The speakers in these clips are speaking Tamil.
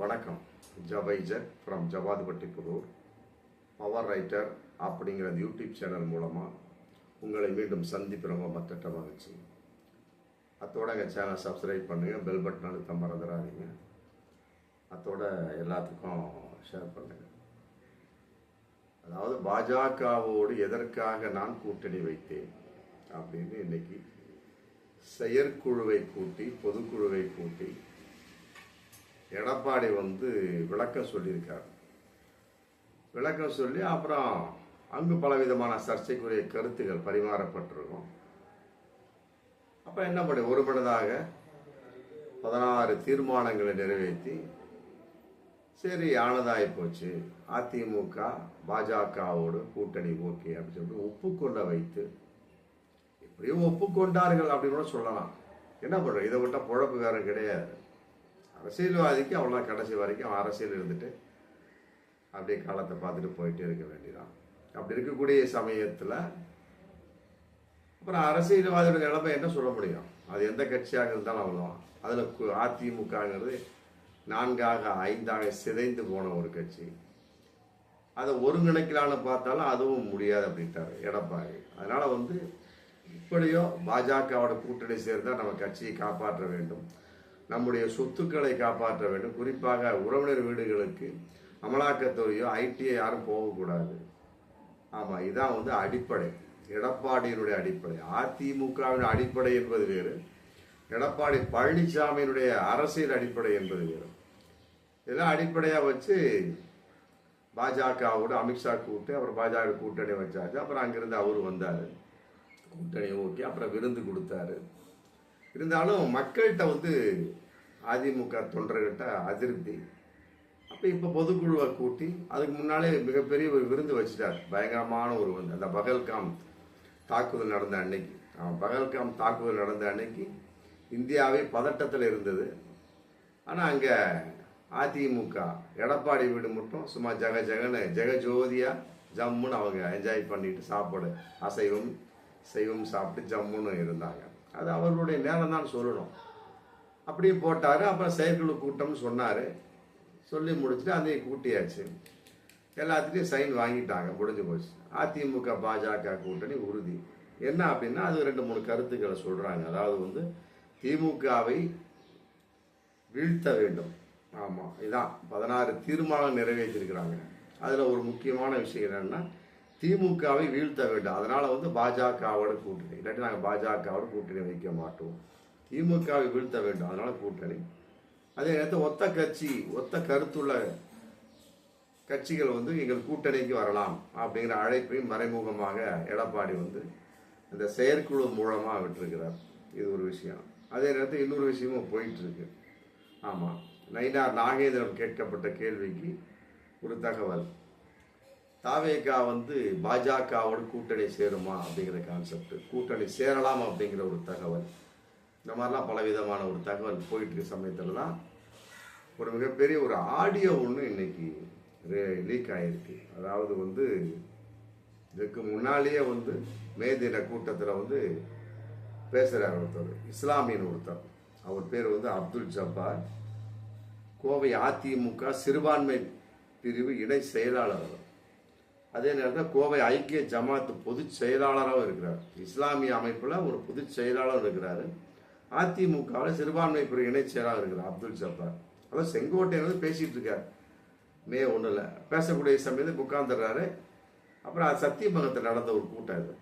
வணக்கம். ஜபைஜர் from Javadupatti Pudur. Power writer அப்படிங்கிற யூடியூப் சேனல் மூலமாக உங்களை மீண்டும் சந்திப்பிறவங்க மற்ற மகிழ்ச்சி. அத்தோட எங்கள் சேனல் சப்ஸ்கிரைப் பண்ணுங்கள், பெல் பட்டன் அழுத்த மறந்துடாதீங்க. அத்தோட எல்லாத்துக்கும் ஷேர் பண்ணுங்கள். அதாவது பாஜகவோடு எதற்காக நான் கூட்டணி வைத்தேன் அப்படின்னு இன்னைக்கு செயற்குழுவை கூட்டி, பொதுக்குழுவை கூட்டி எடப்பாடி விளக்கம் சொல்லியிருக்கார். விளக்கம் சொல்லி அப்புறம் அங்கு பலவிதமான சர்ச்சைக்குரிய கருத்துக்கள் பரிமாறப்பட்டிருக்கும். அப்ப என்ன பண்ண ஒருமனதாக 16 தீர்மானங்களை நிறைவேற்றி சரி ஆனதாகி போச்சு, அதிமுக பாஜகவோடு கூட்டணி ஓகே அப்படின்னு சொல்லிட்டு ஒப்புக்கொள்ள வைத்து, எப்படியும் ஒப்புக்கொண்டார்கள் அப்படின்னு கூட சொல்லலாம். என்ன பண்ற, இதை விட்டா பொழப்பு வேற கிடையாது. அரசியல்வாதிக்கு அவ்வளோ கடைசி வரைக்கும் அரசியல் இருந்துட்டு அப்படியே காலத்தை பார்த்துட்டு போயிட்டே இருக்க வேண்டியதான். அப்படி இருக்கக்கூடிய சமயத்தில் அப்புறம் அரசியல்வாதியோட நிலைமை என்ன சொல்ல முடியும்? அது எந்த கட்சியாக இருந்தாலும் அவ்வளோதான். அதில் அதிமுகங்கிறது 4ஆக 5ஆக சிதைந்து போன ஒரு கட்சி. அதை ஒருங்கிணைக்கலான்னு பார்த்தாலும் அதுவும் முடியாது அப்படின்ட்டாரு எடப்பாடி. அதனால இப்படியோ பாஜகவோட கூட்டணி சேர்ந்தால் நம்ம கட்சியை காப்பாற்ற வேண்டும், நம்முடைய சொத்துக்களை காப்பாற்ற வேண்டும். குறிப்பாக உறவினர் வீடுகளுக்கு அமலாக்கத்துறையோ ஐடிஐ யாரும் போகக்கூடாது. ஆமாம், இதான் அடிப்படை, எடப்பாடியினுடைய அடிப்படை. அதிமுகவின் அடிப்படை என்பது வேறு, எடப்பாடி பழனிசாமியினுடைய அரசியல் அடிப்படை என்பது வேறு. இதெல்லாம் அடிப்படையாக வச்சு பாஜகவோட அமித்ஷா கூப்பிட்டு அப்புறம் பாஜக கூட்டணி வச்சாச்சு. அப்புறம் அங்கிருந்து அவரு வந்தார், கூட்டணி ஓகே, அப்புறம் விருந்து கொடுத்தாரு. இருந்தாலும் மக்கள்கிட்ட அதிமுக தொண்டர்கிட்ட அதிருப்தி. அப்போ இப்போ பொதுக்குழுவை கூட்டி அதுக்கு முன்னாலே மிகப்பெரிய ஒரு விருந்து வச்சுட்டார். பயங்கரமான ஒரு அந்த பகல்காம் தாக்குதல் நடந்த அன்னைக்கு, பகல்காம் தாக்குதல் நடந்த அன்னைக்கு இந்தியாவே பதட்டத்தில் இருந்தது. ஆனால் அங்கே அதிமுக எடப்பாடி வீடு மட்டும் சும்மா ஜெகஜோதியா ஜம்முன்னு அவங்க என்ஜாய் பண்ணிட்டு சாப்பாடு அசைவம் செய்வம் சாப்பிட்டு ஜம்முன்னு இருந்தாங்க. அது அவர்களுடைய நேரம் தான் சொல்லணும். அப்படியே போட்டாரு. அப்புறம் செயற்குழு கூட்டம்னு சொன்னாரு. சொல்லி முடிச்சுட்டு அதையும் கூட்டியாச்சு, எல்லாத்துலேயும் சைன் வாங்கிட்டாங்க, முடிஞ்சு போச்சு. அதிமுக பாஜக கூட்டணி உறுதி. என்ன அப்படின்னா அது 2-3 கருத்துக்களை சொல்றாங்க. அதாவது திமுகவை வீழ்த்த வேண்டும். ஆமா, இதான் 16 தீர்மானம் நிறைவேற்றிருக்கிறாங்க. அதுல ஒரு முக்கியமான விஷயம் என்னன்னா திமுகவை வீழ்த்த வேண்டும். அதனால பாஜகவோட கூட்டணி, இல்லாட்டி நாங்கள் பாஜகவோட கூட்டணி வைக்க மாட்டோம். திமுகவை வீழ்த்த வேண்டும், அதனால கூட்டணி. அதே நேரத்தில் ஒத்த கட்சி, ஒத்த கருத்துள்ள கட்சிகள் எங்கள் கூட்டணிக்கு வரலாம் அப்படிங்கிற அழைப்பையும் மறைமுகமாக எடப்பாடி இந்த செயற்குழு மூலமா விட்டுருக்கிறார். இது ஒரு விஷயம். அதே நேரத்தில் இன்னொரு விஷயமும் போயிட்டு இருக்கு. ஆமா, நயினார் நாகேந்திரன் கேட்கப்பட்ட கேள்விக்கு ஒரு தகவல், தாவேகா பாஜகவோட கூட்டணி சேருமா அப்படிங்கிற கான்செப்ட், கூட்டணி சேரலாம் அப்படிங்கிற ஒரு தகவல். இந்த மாதிரிலாம் பலவிதமான ஒரு தகவல் போயிட்டு இருக்க சமயத்தில் தான் ஒரு மிகப்பெரிய ஒரு ஆடியோ ஒன்று இன்னைக்கு லீக் ஆயிருக்கு. அதாவது இதுக்கு முன்னாலேயே மே தின கூட்டத்தில் பேசுகிறார் ஒருத்தர், இஸ்லாமியன் ஒருத்தர். அவர் பேர் அப்துல் ஜப்பார். கோவை அதிமுக சிறுபான்மை பிரிவு இணை செயலாளர். அதே நேரத்தில் கோவை ஐக்கிய ஜமாத் பொதுச் செயலாளராகவும் இருக்கிறார். இஸ்லாமிய அமைப்புல ஒரு பொதுச் செயலாளர் இருக்கிறாரு. அதிமுகவில் சிறுபான்மை பிரிவு இணை செயலாளர் இருக்கிறார் அப்துல் ஜப்பார். அதான் செங்கோட்டையன் பேசிட்டு இருக்கார். மே 1 பேசக்கூடிய சமயத்தில் உட்கார்ந்துடுறாரு. அப்புறம் அது சத்தியமங்கலத்தில் நடந்த ஒரு கூட்டம் இது.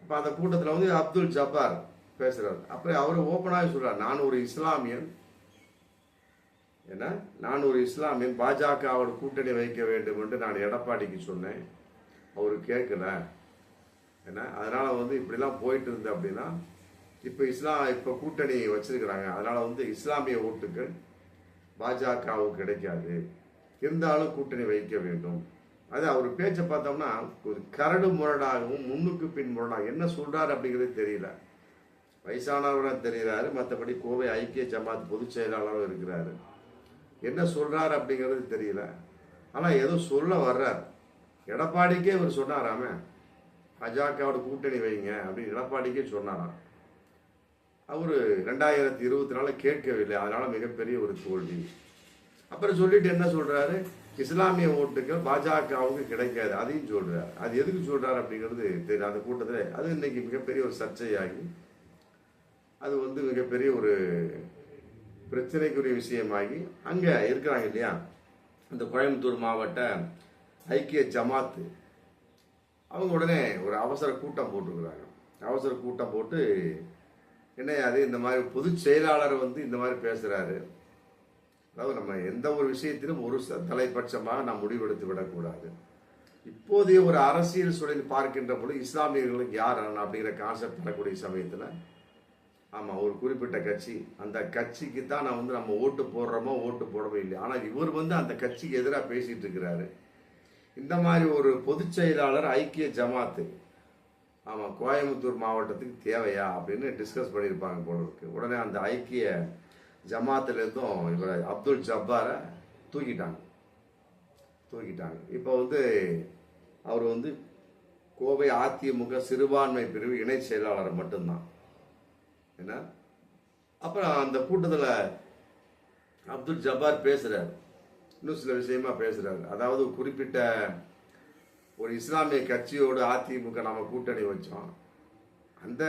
அப்போ அந்த கூட்டத்தில் அப்துல் ஜப்பார் பேசுறாரு. அப்புறம் அவரு ஓப்பனாக சொல்றாரு, நான் ஒரு இஸ்லாமியன், பாஜகவோட கூட்டணி வைக்க வேண்டும் என்று நான் எடப்பாடிக்கு சொன்னேன், அவரு கேட்கல. அதனால இப்படிலாம் போயிட்டு இருந்தது அப்படின்னா இப்ப கூட்டணி வச்சிருக்கிறாங்க. அதனால இஸ்லாமிய ஓட்டுகள் பாஜகவுக்கு கிடைக்காது, இருந்தாலும் கூட்டணி வைக்க வேண்டும். அது அவர் பேச்சை பார்த்தோம்னா ஒரு கரடு முரடாகவும் முன்னுக்கு பின் முரடாக என்ன சொல்றாரு அப்படிங்கிறது தெரியல. வயசானவராக தெரிகிறாரு, மற்றபடி கோவை ஐக்கிய ஜமாத் பொதுச் செயலாளரும் இருக்கிறாரு. என்ன சொல்றாரு அப்படிங்கிறது தெரியல. ஆனா ஏதோ சொல்ல வர்றார். எடப்பாடிக்கே இவர் சொன்னாராமே, பாஜகவோட கூட்டணி வைங்க அப்படின்னு எடப்பாடிக்கே சொன்னாராம். அவரு 2024 கேட்கவில்லை. அதனால மிகப்பெரிய ஒரு தோல்வி. அப்புறம் சொல்லிட்டு என்ன சொல்றாரு, இஸ்லாமிய ஓட்டுகள் பாஜகவுக்கு கிடைக்காது, அதையும் சொல்றாரு. அது எதுக்கு சொல்றாரு அப்படிங்கிறது தெரியும். அந்த கூட்டத்தில் அது இன்னைக்கு மிகப்பெரிய ஒரு சர்ச்சையாகி அது வந்து மிகப்பெரிய ஒரு பிரச்சனைக்குரிய விஷயமாகி அங்க இருக்கிறாங்க இல்லையா, இந்த கோயம்புத்தூர் மாவட்ட ஐக்கிய ஜமாத்து அவங்க உடனே ஒரு அவசர கூட்டம் போட்டிருக்கிறாங்க. அவசர கூட்டம் போட்டு என்ன அது இந்த மாதிரி பொதுச் செயலாளர் வந்து இந்த மாதிரி பேசுறாரு. அதாவது நம்ம எந்த ஒரு விஷயத்திலும் ஒரு தலைப்பட்சமாக நாம் முடிவெடுத்து விடக்கூடாது. இப்போதைய ஒரு அரசியல் சூழலில் பார்க்கின்ற பொழுது இஸ்லாமியர்களுக்கு யார் அப்படிங்கிற கான்செப்ட் வரக்கூடிய சமயத்தில் ஆமாம் ஒரு குறிப்பிட்ட கட்சி, அந்த கட்சிக்கு தான் நான் வந்து நம்ம ஓட்டு போடுறோமோ ஓட்டு போடவே இல்லை. ஆனால் இவர் வந்து அந்த கட்சிக்கு எதிராக பேசிட்டு இருக்கிறாரு. இந்த மாதிரி ஒரு பொதுச் செயலாளர் ஐக்கிய ஜமாத்து ஆமாம் கோயம்புத்தூர் மாவட்டத்துக்கு தேவையா அப்படின்னு டிஸ்கஸ் பண்ணியிருப்பாங்க போல இருக்கு. உடனே அந்த ஐக்கிய ஜமாத்துலேருந்தும் இவர் அப்துல் ஜப்பாரை தூக்கிட்டாங்க. இப்போ வந்து அவர் வந்து கோவை அதிமுக சிறுபான்மை பிரிவு இணை செயலாளர் மட்டும்தான். என்ன அப்புறம் அந்த கூட்டத்தில் அப்துல் ஜப்பார் பேசுறாரு, இன்னும் சில விஷயமா பேசுறாரு. அதாவது குறிப்பிட்ட ஒரு இஸ்லாமிய கட்சியோடு அதிமுக நாம கூட்டணி வச்சோம், அந்த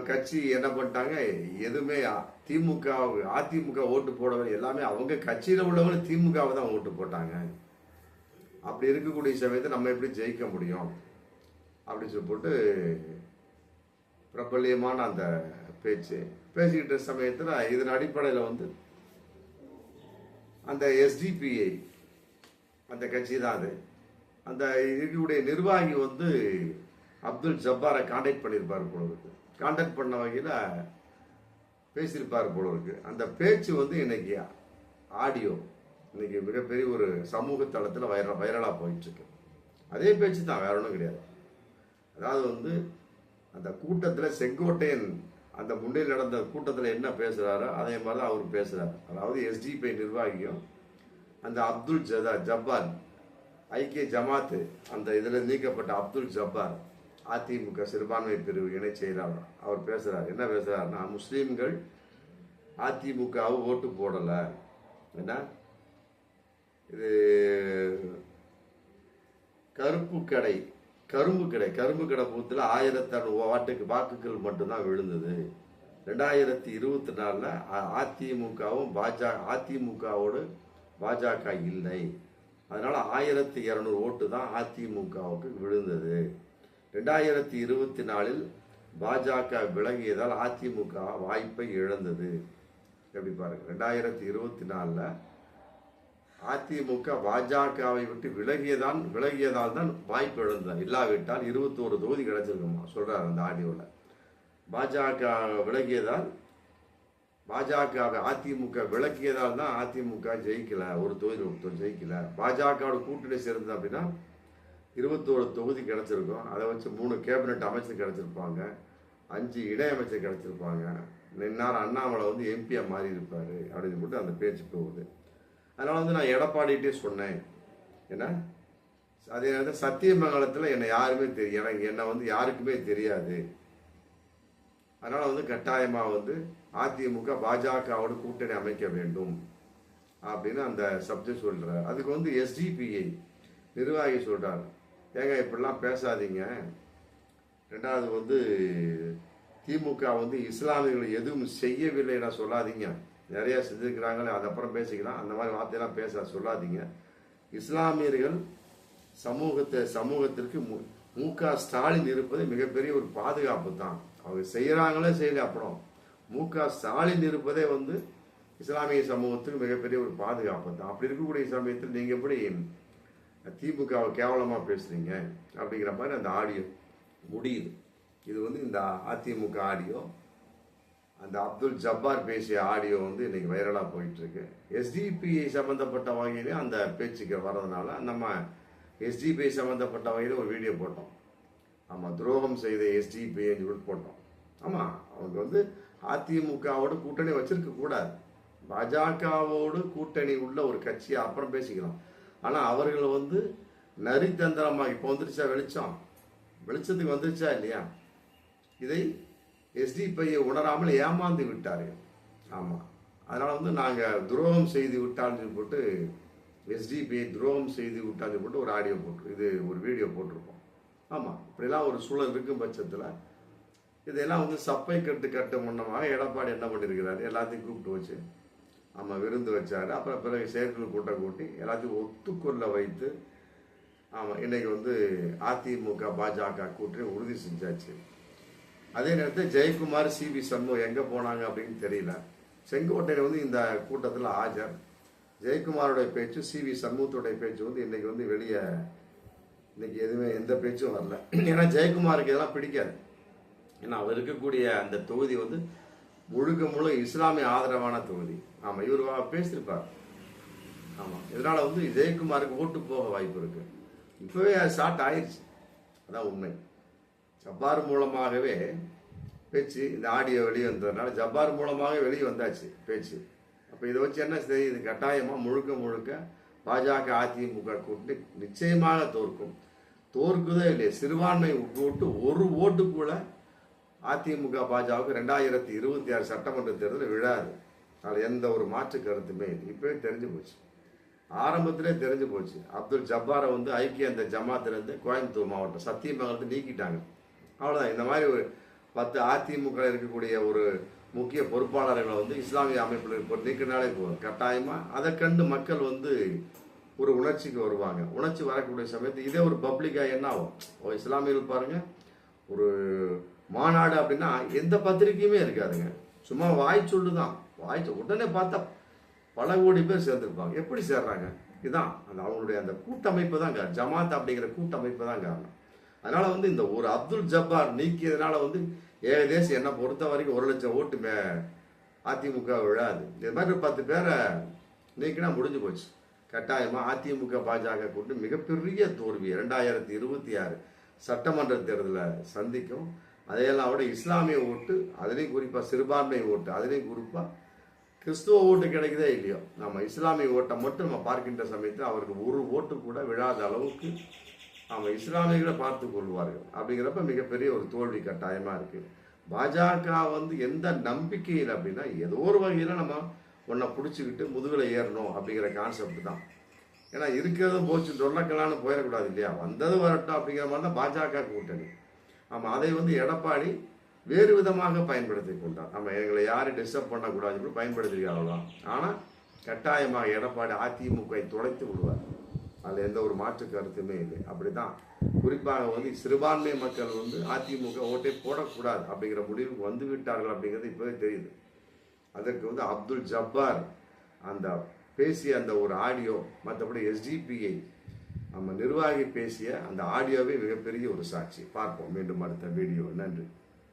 கட்சி என்ன பண்ணிட்டாங்க, எதுவுமே அதிமுக ஓட்டு போடவே, எல்லாமே அவங்க கட்சியில் உள்ளவங்க திமுகவை தான் ஓட்டு போட்டாங்க. அப்படி இருக்கக்கூடிய சமயத்தை நம்ம எப்படி ஜெயிக்க முடியும் அப்படின்னு சொல்லி போட்டு பிரபல்யமான அந்த பேசிக்கிட்ட சமயத்தில் இதன் அடிப்படையில் வந்து அந்த எஸ்டிபிஐ அந்த கட்சி தான் அது, அந்த இருக்கக்கூடிய நிர்வாகி வந்து அப்துல் ஜப்பாரை கான்டாக்ட் பண்ணியிருப்பார் போல இருக்கு. கான்டாக்ட் பண்ண வகையில் பேசியிருப்பார் போல இருக்கு. அந்த பேச்சு வந்து இன்னைக்கு ஆடியோ இன்னைக்கு மிகப்பெரிய ஒரு சமூக தளத்தில் வைரலாக போயிட்டு இருக்கு. அதே பேச்சு தான், வேற ஒன்றும் கிடையாது. அதாவது வந்து அந்த கூட்டத்தில் செங்கோட்டையன் அந்த முன்னில் நடந்த கூட்டத்தில் என்ன பேசுகிறாரோ அதே மாதிரி தான் அவர் பேசுகிறார். அதாவது எஸ்டிபிஐ நிர்வாகியும் அந்த அப்துல் ஜப்பார் ஐக்கிய ஜமாத்து அந்த இதில் நீக்கப்பட்ட அப்துல் ஜப்பார் அதிமுக சிறுபான்மை பிரிவு இணை செயலாளர் அவர் பேசுகிறார். என்ன பேசுகிறாருன்னா, முஸ்லீம்கள் அதிமுகவை ஓட்டு போடலை, என்ன இது கரும்பு கடை பூத்தில் 1000 வாக்குகள் மட்டும்தான் விழுந்தது. 2024 அதிமுகவும் அதிமுகவோடு பாஜக இல்லை, அதனால 1200 ஓட்டு தான் அதிமுகவுக்கு விழுந்தது. 2024 பாஜக விலகியதால் அதிமுக வாய்ப்பை இழந்தது. எப்படி பாருங்க, 2024 அதிமுக பாஜகவை விட்டு விலகியதால் தான் வாய்ப்பு இழந்தார். இல்லாவிட்டால் 21 தொகுதி கிடைச்சிருக்குமா சொல்றாரு அந்த ஆடியோல. பாஜக விலகியதால் அதிமுக விலக்கியதால் தான் அதிமுக ஜெயிக்கல, ஒரு தொகுதி ஜெயிக்கல. பாஜகவோட கூட்டணி சேர்ந்தது அப்படின்னா 21 தொகுதி கிடைச்சிருக்கும். அதை வச்சு 3 கேபினெட் அமைச்சர் கிடைச்சிருப்பாங்க, 5 இணை அமைச்சர் கிடைச்சிருப்பாங்க. இந்நேரம் அண்ணாமலை வந்து எம்பியா மாறி இருப்பாரு அப்படின்னு போட்டு அந்த பேச்சு போகுது. அதனால வந்து நான் எடப்பாடிகிட்டே சொன்னேன், ஏன்னா அதே நேரத்தில் சத்தியமங்கலத்தில் என்னை யாருமே தெரியும், என்னை வந்து யாருக்குமே தெரியாது. அதனால வந்து கட்டாயமாக வந்து அதிமுக பாஜகவோட கூட்டணி அமைக்க வேண்டும் அப்படின்னு அந்த சப்ஜெக்ட் சொல்றாரு. அதுக்கு வந்து எஸ்டிபிஐ நிர்வாகி சொல்றாரு, ஏங்க இப்படிலாம் பேசாதீங்க. ரெண்டாவது வந்து திமுக வந்து இஸ்லாமியர்கள் எதுவும் செய்யவில்லைன்னா சொல்லாதீங்க, நிறைய செஞ்சிருக்கிறாங்களே அது அப்புறம் பேசிக்கலாம், அந்த மாதிரி வார்த்தையெல்லாம் சொல்லாதீங்க. இஸ்லாமியர்கள் சமூகத்திற்கு மு.க. ஸ்டாலின் இருப்பது மிகப்பெரிய ஒரு பாதுகாப்பு தான். அவங்க செய்யறாங்களே செய்யல, அப்புறம் மு.க. ஸ்டாலின் இருப்பதே வந்து இஸ்லாமிய சமூகத்துக்கு மிகப்பெரிய ஒரு பாதுகாப்பு தான். அப்படி இருக்கக்கூடிய சமயத்தில் நீங்க எப்படி திமுகவை கேவலமா பேசுறீங்க அப்படிங்கிற மாதிரி அந்த ஆடியோ முடியுது. இது வந்து இந்த அதிமுக ஆடியோ, அந்த அப்துல் ஜப்பார் பேசிய ஆடியோ வந்து இன்னைக்கு வைரலா போயிட்டு இருக்கு. எஸ்டிபிஐ சம்பந்தப்பட்ட வகையிலே அந்த பேச்சுக்கு வர்றதுனால நம்ம எஸ்டிபிஐ சம்பந்தப்பட்ட வகையில் ஒரு வீடியோ போட்டோம். ஆமாம், துரோகம் செய்த எஸ்டிபிஐ போட்டோம். ஆமாம், அவங்க வந்து அதிமுகவோடு கூட்டணி வச்சிருக்க கூடாது, பாஜகவோடு கூட்டணி உள்ள ஒரு கட்சியை அப்புறம் பேசிக்கலாம். ஆனால் அவர்கள் வந்து நரித்தந்திரமாக இப்போ வந்துருச்சா வெளிச்சத்துக்கு வந்துருச்சா இல்லையா, இதை எஸ்டிபிஐ உணராமல் ஏமாந்து விட்டார்கள். ஆமாம், அதனால வந்து நாங்கள் துரோகம் செய்து விட்டான்னு போட்டு எஸ்டிபிஐ துரோகம் செய்து விட்டான்னு போட்டு ஒரு ஆடியோ போட்டு இது ஒரு வீடியோ போட்டிருப்போம். ஆமாம், இப்படிலாம் ஒரு சூழல் இருக்கும் பட்சத்தில் இதெல்லாம் வந்து சப்பை கட்டு முன்னமாக எடப்பாடி என்ன பண்ணியிருக்கிறாரு, எல்லாத்தையும் கூப்பிட்டு வச்சு விருந்து வச்சாரு. அப்புறம் பிறகு செயற்குழு கூட்டம் கூட்டி எல்லாத்தையும் ஒத்துக்கொள்ள வைத்து இன்னைக்கு வந்து அதிமுக பாஜக கூட்டணி உறுதி செஞ்சாச்சு. அதே நேரத்தில் ஜெயக்குமார் சிவி சண்முகம் எங்கே போனாங்க அப்படின்னு தெரியல. செங்கோட்டையில் வந்து இந்த கூட்டத்தில் ஆஜர். ஜெயக்குமாரோடைய பேச்சு சிவி சண்முகத்துடைய பேச்சு வந்து இன்னைக்கு வந்து வெளியே இன்னைக்கு எதுவுமே எந்த பேச்சும் வரல. ஏன்னா ஜெயக்குமாருக்கு இதெல்லாம் பிடிக்காது. ஏன்னா அவர் இருக்கக்கூடிய அந்த தொகுதி வந்து முழுக்க இஸ்லாமிய ஆதரவான தொகுதி. ஆமாம், இவர் பேசியிருப்பார். ஆமாம், இதனால வந்து ஜெயக்குமாருக்கு ஓட்டு போக வாய்ப்பு இருக்கு. இப்பவே ஸ்டார்ட் ஆயிடுச்சு, அதான் உண்மை. ஜப்பார் மூலமாகவே பேச்சு, இந்த ஆடியோ வெளியே வந்ததுனால ஜப்பார் மூலமாகவே வெளியே வந்தாச்சு பேச்சு. அப்போ இதை வச்சு என்ன செய்யுது, இது கட்டாயமாக முழுக்க பாஜக அதிமுக கூட்டணி நிச்சயமாக தோற்கும். தோற்குதோ இல்லையே, சிறுபான்மை ஓட்டு ஒரு ஓட்டு கூட அதிமுக பாஜகவுக்கு 2026 சட்டமன்ற தேர்தலில் விழாது. அதில் எந்த ஒரு மாற்று கருத்துமே இல்லை. இப்பவே தெரிஞ்சு போச்சு, ஆரம்பத்திலே தெரிஞ்சு போச்சு. அப்துல் ஜப்பாரை வந்து ஐக்கிய அந்த ஜமாத்திலிருந்து கோயம்புத்தூர் மாவட்டம் சத்தியமங்கலத்தை நீக்கிட்டாங்க. அவ்வளோதான். இந்த மாதிரி ஒரு 10 அதிமுக இருக்கக்கூடிய ஒரு முக்கிய பொறுப்பாளர்களை வந்து இஸ்லாமிய அமைப்பில் நீக்கினாலே போதும். கட்டாயமாக அதை கண்டு மக்கள் வந்து ஒரு உணர்ச்சிக்கு வருவாங்க. உணர்ச்சி வரக்கூடிய சமயத்து இதே ஒரு பப்ளிக்காக என்ன ஆகும், இஸ்லாமியர்கள் பாருங்க, ஒரு மாநாடு அப்படின்னா எந்த பத்திரிக்கையுமே இருக்காதுங்க, சும்மா வாய் சொல்லுதான். உடனே பார்த்தா பல கோடி பேர் சேர்ந்துருப்பாங்க. எப்படி சேர்றாங்க? இதுதான் அந்த அவங்களுடைய அந்த கூட்டமைப்பு தான் காரணம். ஜமாத் அப்படிங்கிற கூட்டமைப்பு தான் காரணம். அதனால வந்து இந்த ஒரு அப்துல் ஜப்பார் நீக்கியதுனால வந்து ஏகதேசம் என்னை பொறுத்த வரைக்கும் 1 லட்சம் ஓட்டு அதிமுக விழாது. இது மாதிரி 10 பேரை நீக்கினா முடிஞ்சு போச்சு. கட்டாயமா அதிமுக பாஜக கூட்டு மிகப்பெரிய தோல்வி 2026 சட்டமன்ற தேர்தலில் சந்திக்கும். அதையெல்லாம் விட இஸ்லாமிய ஓட்டு, அதுலேயும் குறிப்பாக சிறுபான்மை ஓட்டு, அதுலேயும் குறிப்பாக கிறிஸ்துவ ஓட்டு கிடைக்குதே இல்லையோ, நம்ம இஸ்லாமிய ஓட்டை மட்டும் நம்ம பார்க்கின்ற சமயத்தில் அவருக்கு ஒரு ஓட்டு கூட விழாத அளவுக்கு இஸ்லாமியர்களை பார்த்து கொள்வார்கள். அப்படிங்கிறப்ப மிகப்பெரிய ஒரு தோல்வி கட்டாயமாக இருக்குது. பாஜக வந்து எந்த நம்பிக்கையில் அப்படின்னா ஏதோ ஒரு வகையில் நம்ம ஒன்றை பிடிச்சிக்கிட்டு முதுகில் ஏறணும் அப்படிங்கிற கான்செப்ட் தான். ஏன்னா இருக்கிறதும் போச்சு டொல்லக்கலான்னு போயிடக்கூடாது இல்லையா, வந்தது வரட்டும் அப்படிங்கிற மாதிரி தான் பாஜக கூட்டணி. அதை வந்து எடப்பாடி வேறு விதமாக பயன்படுத்தி கொண்டார். எங்களை யாரும் டிஸ்டர்ப் பண்ணக்கூடாதுன்னு பயன்படுத்திருக்காங்க, அவ்வளோதான். ஆனால் கட்டாயமாக எடப்பாடி அதிமுக துடைத்து விடுவார். அதில் எந்த ஒரு மாற்று கருத்துமே இல்லை. அப்படிதான் குறிப்பாக வந்து சிறுபான்மை மக்கள் வந்து அதிமுக ஓட்டை போடக்கூடாது அப்படிங்கிற முடிவுக்கு வந்து விட்டார்கள் அப்படிங்கிறது இப்போவே தெரியுது. அதற்கு வந்து அப்துல் ஜப்பார் அந்த பேசிய அந்த ஒரு ஆடியோ, மற்றபடி எஸ்டிபிஐ நிர்வாகி பேசிய அந்த ஆடியோவே மிகப்பெரிய ஒரு சாட்சி. பார்ப்போம் மீண்டும் அடுத்த வீடியோ. நன்றி.